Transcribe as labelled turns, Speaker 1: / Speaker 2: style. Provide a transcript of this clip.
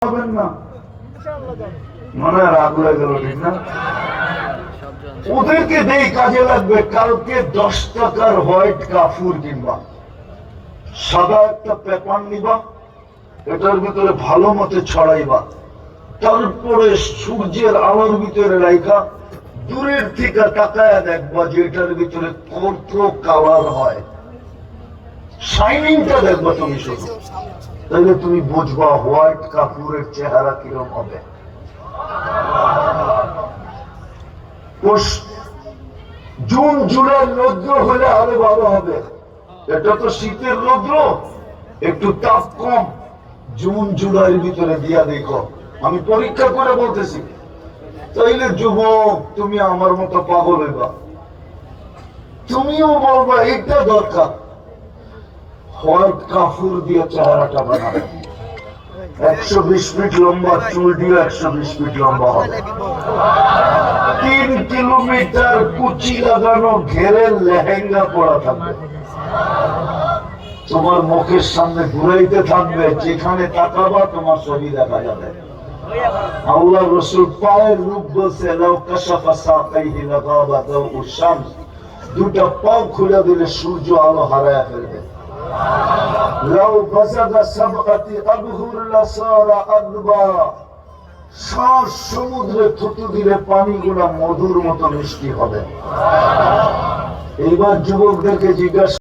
Speaker 1: হবেন না, মনে রাগ হয়ে গেল, ঠিক না? ওদেরকে দেই কাজে লাগবে। কালকে 10 টাকার হোয়াইট কাফুর কিনবা, সাদা একটা পেপার নিবা, এটার ভিতরে ভালো মতো ছড়াইবা, তারপরে সূর্যের আলোর ভিতরে রাইখা দূরের থেকে তাকায় দেখবা যে এটার ভিতরে কত কালার হয়, শাইনিংটা দেখবা তুমি শুধু, তাহলে তুমি বুঝবা হোয়াইট কাপুরের চেহারা কিরকম হবে। জুন জুলাই রৌদ্র হলে আরো ভালো হবে। এটা তো শীতের রৌদ্র, একটু তাপ কম, জুন জুলাইয়ের ভিতরে দিয়া দেখো, আমি পরীক্ষা করে বলতেছি। তাইলে যুবক তুমি আমার মতো পাগল হইবা, তুমিও বলবা এটা দরকার, হোয়াইট কাফুর দিয়ে চেহারাটা বানাবে। 120 ফিট লম্বা চুল দিয়ে 120 ফিট লম্বা হবে, 3 কিলোমিটার কুচি লাগানো ঘেরের লেহেঙ্গা পরা থাকবে, তোমার মুখের সামনে ঘুরাইতে থাকবে, যেখানে তাকাবা তোমার ছবি দেখা যাবে। আল্লাহ রসুল পায়ের রূপ বলছে, লাউ কাশাফা সাকাইহি লাগাবা দাউ শামস, দুটা পাও খুলে দিলে সূর্য আলো হারায় ফেলবে। লাউ বাজাগা সাবআতি আবহুর লাসারা আদবা, সাত সমুদ্রে থুতু দিলে পানিগুলা মধুর মতো মিষ্টি হবে। এইবার যুবকদেরকে জিজ্ঞাসা